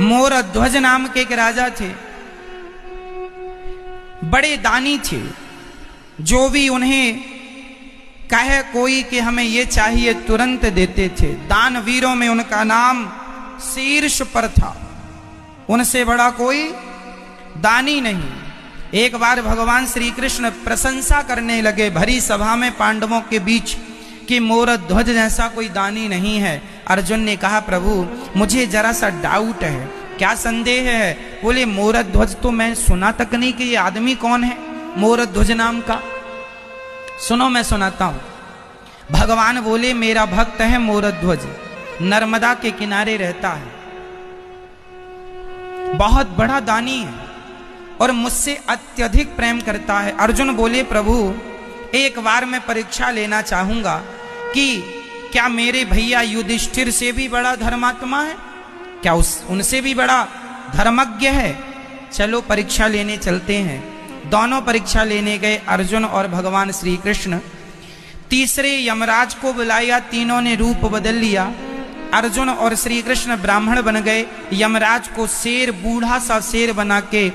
मोरध्वज नाम के एक राजा थे, बड़े दानी थे। जो भी उन्हें कहे कोई कि हमें ये चाहिए तुरंत देते थे। दानवीरों में उनका नाम शीर्ष पर था, उनसे बड़ा कोई दानी नहीं। एक बार भगवान श्री कृष्ण प्रशंसा करने लगे भरी सभा में पांडवों के बीच कि मोरध्वज जैसा कोई दानी नहीं है। अर्जुन ने कहा प्रभु मुझे जरा सा डाउट है, क्या संदेह है? बोले मोरध्वज तो मैं सुना तक नहीं कि ये आदमी कौन है मोरध्वज नाम का। सुनो मैं सुनाता हूं। भगवान बोले मेरा भक्त है मोरध्वज, नर्मदा के किनारे रहता है, बहुत बड़ा दानी है और मुझसे अत्यधिक प्रेम करता है। अर्जुन बोले प्रभु एक बार मैं परीक्षा लेना चाहूंगा कि क्या मेरे भैया युधिष्ठिर से भी बड़ा धर्मात्मा है, क्या उनसे भी बड़ा धर्मज्ञ है? चलो परीक्षा लेने चलते हैं। दोनों परीक्षा लेने गए, अर्जुन और भगवान श्री कृष्ण। तीसरे यमराज को बुलाया, तीनों ने रूप बदल लिया। अर्जुन और श्री कृष्ण ब्राह्मण बन गए, यमराज को शेर, बूढ़ा सा शेर बना के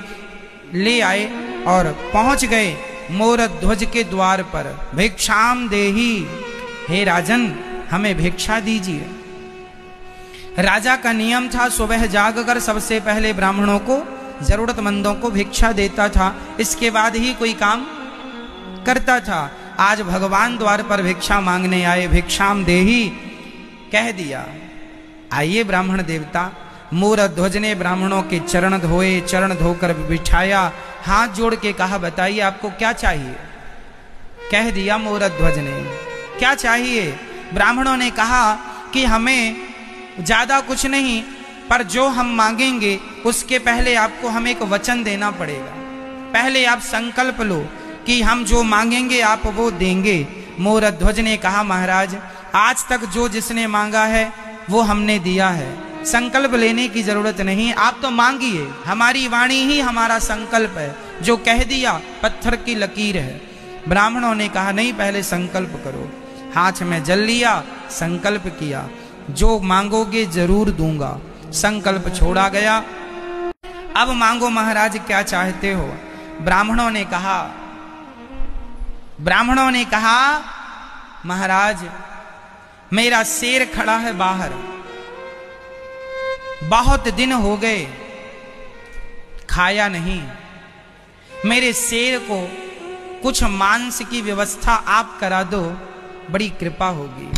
ले आए और पहुंच गए मोरध्वज के द्वार पर। भिक्षाम देही, हे राजन हमें भिक्षा दीजिए। राजा का नियम था सुबह जागकर सबसे पहले ब्राह्मणों को, जरूरतमंदों को भिक्षा देता था, इसके बाद ही कोई काम करता था। आज भगवान द्वार पर भिक्षा मांगने आए। भिक्षाम देही कह दिया। आइए ब्राह्मण देवता। मोरध्वज ने ब्राह्मणों के चरण धोए, चरण धोकर बिठाया, हाथ जोड़ के कहा बताइए आपको क्या चाहिए? कह दिया मोरध्वज ने क्या चाहिए? ब्राह्मणों ने कहा कि हमें ज्यादा कुछ नहीं, पर जो हम मांगेंगे उसके पहले आपको हमें एक वचन देना पड़ेगा। पहले आप संकल्प लो कि हम जो मांगेंगे आप वो देंगे। मोरध्वज ने कहा महाराज आज तक जो जिसने मांगा है वो हमने दिया है, संकल्प लेने की जरूरत नहीं, आप तो मांगिए, हमारी वाणी ही हमारा संकल्प है, जो कह दिया पत्थर की लकीर है। ब्राह्मणों ने कहा नहीं पहले संकल्प करो। हाथ में जल लिया, संकल्प किया, जो मांगोगे जरूर दूंगा। संकल्प छोड़ा गया। अब मांगो महाराज क्या चाहते हो? ब्राह्मणों ने कहा महाराज मेरा शेर खड़ा है बाहर, बहुत दिन हो गए खाया नहीं, मेरे शेर को कुछ मांस की व्यवस्था आप करा दो, बड़ी कृपा होगी।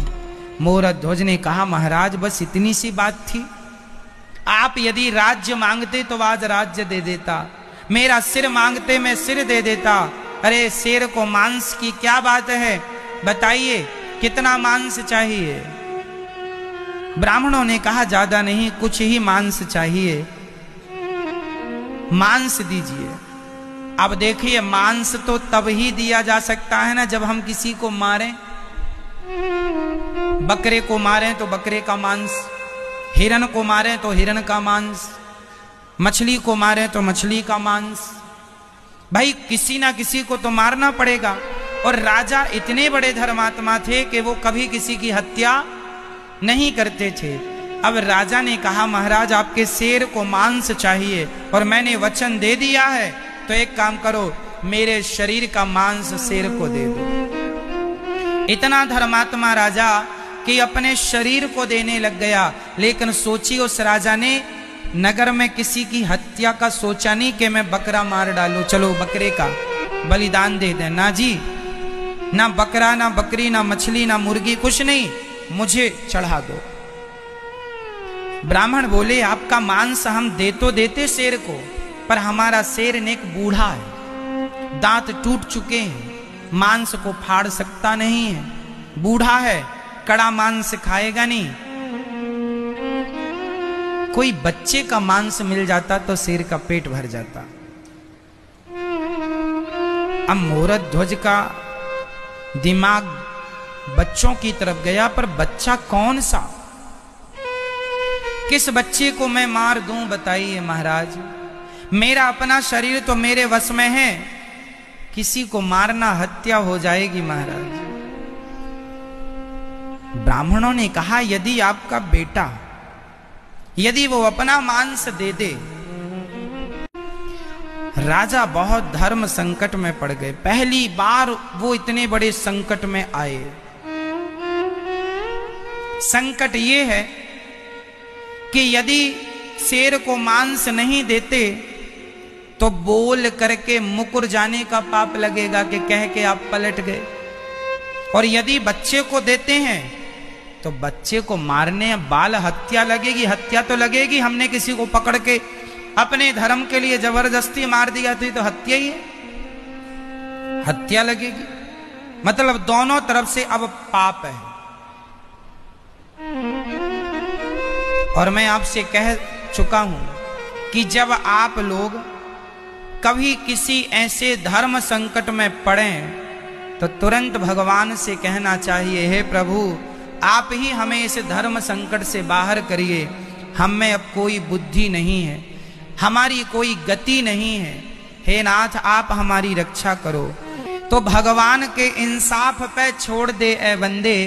मोरध्वज ने कहा महाराज बस इतनी सी बात थी, आप यदि राज्य मांगते तो आज राज्य दे देता, मेरा सिर मांगते मैं सिर दे देता। अरे शेर को मांस की क्या बात है, बताइए कितना मांस चाहिए? ब्राह्मणों ने कहा ज्यादा नहीं, कुछ ही मांस चाहिए, मांस दीजिए। अब देखिए मांस तो तब ही दिया जा सकता है ना जब हम किसी को मारें। बकरे को मारें तो बकरे का मांस, हिरण को मारें तो हिरण का मांस, मछली को मारें तो मछली का मांस। भाई किसी ना किसी को तो मारना पड़ेगा। और राजा इतने बड़े धर्मात्मा थे कि वो कभी किसी की हत्या नहीं करते थे। अब राजा ने कहा महाराज आपके शेर को मांस चाहिए और मैंने वचन दे दिया है, तो एक काम करो मेरे शरीर का मांस शेर को दे दो। इतना धर्मात्मा राजा कि अपने शरीर को देने लग गया। लेकिन सोची उस राजा ने नगर में किसी की हत्या का सोचा नहीं कि मैं बकरा मार डालूं, चलो बकरे का बलिदान दे दें। ना जी, ना बकरा, ना बकरी, ना मछली, ना मुर्गी, कुछ नहीं, मुझे चढ़ा दो। ब्राह्मण बोले आपका मांस हम दे तो देते शेर को, पर हमारा शेर नेक बूढ़ा है, दांत टूट चुके हैं, मांस को फाड़ सकता नहीं है, बूढ़ा है, कड़ा मांस खाएगा नहीं। कोई बच्चे का मांस मिल जाता तो शेर का पेट भर जाता। अब मोरध्वज का दिमाग बच्चों की तरफ गया, पर बच्चा कौन सा, किस बच्चे को मैं मार दूं बताइए महाराज? मेरा अपना शरीर तो मेरे वश में है, किसी को मारना हत्या हो जाएगी महाराज। ब्राह्मणों ने कहा यदि आपका बेटा यदि वो अपना मांस दे दे। राजा बहुत धर्म संकट में पड़ गए, पहली बार वो इतने बड़े संकट में आए। संकट ये है कि यदि शेर को मांस नहीं देते तो बोल करके मुकर जाने का पाप लगेगा कि कह के आप पलट गए, और यदि बच्चे को देते हैं तो बच्चे को मारने बाल हत्या लगेगी। हत्या तो लगेगी, हमने किसी को पकड़ के अपने धर्म के लिए जबरदस्ती मार दिया थी तो हत्या ही है, हत्या लगेगी। मतलब दोनों तरफ से अब पाप है। और मैं आपसे कह चुका हूं कि जब आप लोग कभी किसी ऐसे धर्म संकट में पड़े तो तुरंत भगवान से कहना चाहिए, हे प्रभु आप ही हमें इस धर्म संकट से बाहर करिए। हम में अब कोई बुद्धि नहीं है, हमारी कोई गति नहीं है, हे नाथ आप हमारी रक्षा करो। तो भगवान के इंसाफ पे छोड़ दे ए बंदे,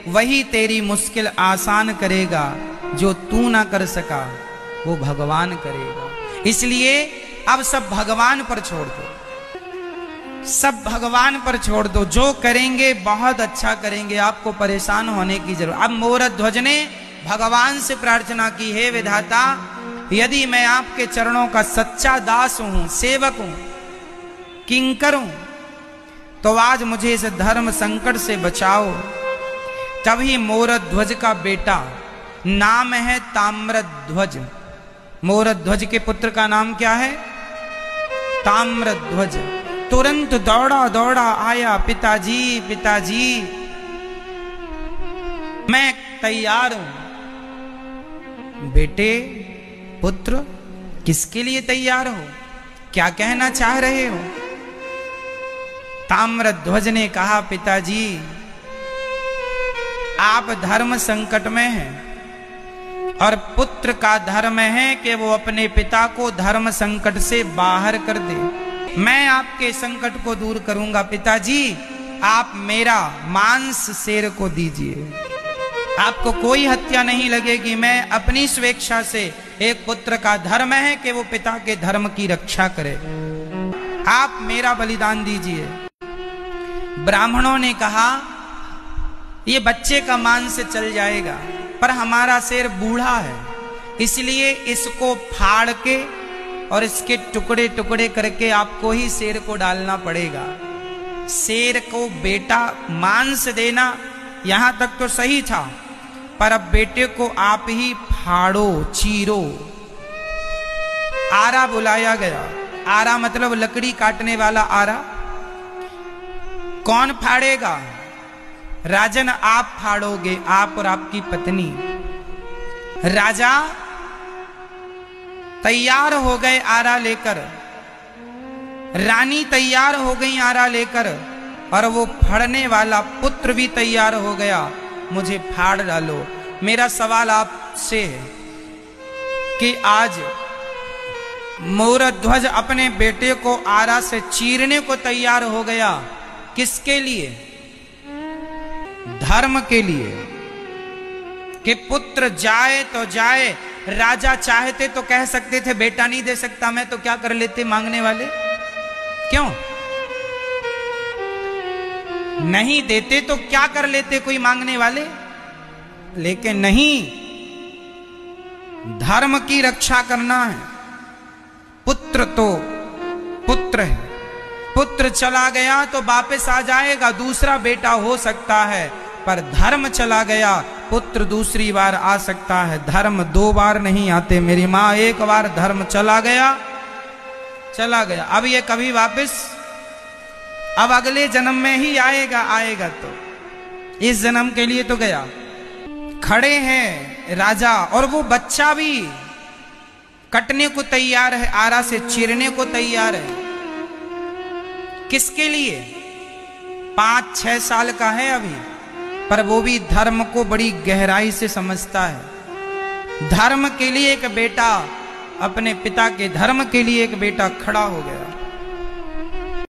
वही तेरी मुश्किल आसान करेगा। जो तू ना कर सका वो भगवान करेगा। इसलिए अब सब भगवान पर छोड़ दो, सब भगवान पर छोड़ दो। जो करेंगे बहुत अच्छा करेंगे, आपको परेशान होने की जरूरत। अब मोरध्वज ने भगवान से प्रार्थना की, हे विधाता यदि मैं आपके चरणों का सच्चा दास हूं, सेवक हूं, किंकर हूं, तो आज मुझे इस धर्म संकट से बचाओ। तभी मोरध्वज का बेटा, नाम है ताम्रध्वज, मोरध्वज के पुत्र का नाम क्या है? ताम्रध्वज। तुरंत दौड़ा दौड़ा आया, पिताजी पिताजी मैं तैयार हूं। बेटे पुत्र किसके लिए तैयार हो, क्या कहना चाह रहे हो? ताम्रध्वज ने कहा, पिताजी आप धर्म संकट में हैं और पुत्र का धर्म है कि वो अपने पिता को धर्म संकट से बाहर कर दे। मैं आपके संकट को दूर करूंगा। पिताजी आप मेरा मांस शेर को दीजिए, आपको कोई हत्या नहीं लगेगी। मैं अपनी स्वेच्छा से, एक पुत्र का धर्म है कि वो पिता के धर्म की रक्षा करे, आप मेरा बलिदान दीजिए। ब्राह्मणों ने कहा ये बच्चे का मांस चल जाएगा, पर हमारा शेर बूढ़ा है, इसलिए इसको फाड़ के और इसके टुकड़े टुकड़े करके आपको ही शेर को डालना पड़ेगा। शेर को बेटा मांस देना यहां तक तो सही था, पर अब बेटे को आप ही फाड़ो, चीरो। आरा बुलाया गया। आरा मतलब लकड़ी काटने वाला आरा। कौन फाड़ेगा? राजन आप फाड़ोगे, आप और आपकी पत्नी। राजा तैयार हो गए आरा लेकर, रानी तैयार हो गई आरा लेकर, और वो फाड़ने वाला पुत्र भी तैयार हो गया, मुझे फाड़ डालो। मेरा सवाल आपसे है कि आज मोरध्वज अपने बेटे को आरा से चीरने को तैयार हो गया, किसके लिए? धर्म के लिए, कि पुत्र जाए तो जाए। राजा चाहते तो कह सकते थे बेटा नहीं दे सकता मैं, तो क्या कर लेते मांगने वाले? क्यों नहीं देते? तो क्या कर लेते कोई मांगने वाले? लेकिन नहीं, धर्म की रक्षा करना है। पुत्र तो पुत्र है, पुत्र चला गया तो वापस आ जाएगा, दूसरा बेटा हो सकता है, पर धर्म चला गया पुत्र दूसरी बार आ सकता है। धर्म दो बार नहीं आते मेरी माँ, एक बार धर्म चला गया चला गया, अब ये कभी वापस, अब अगले जन्म में ही आएगा। आएगा तो इस जन्म के लिए तो गया। खड़े हैं राजा और वो बच्चा भी कटने को तैयार है, आरा से चीरने को तैयार है। किसके लिए? 5-6 साल का है अभी, पर वो भी धर्म को बड़ी गहराई से समझता है। धर्म के लिए एक बेटा, अपने पिता के धर्म के लिए एक बेटा खड़ा हो गया।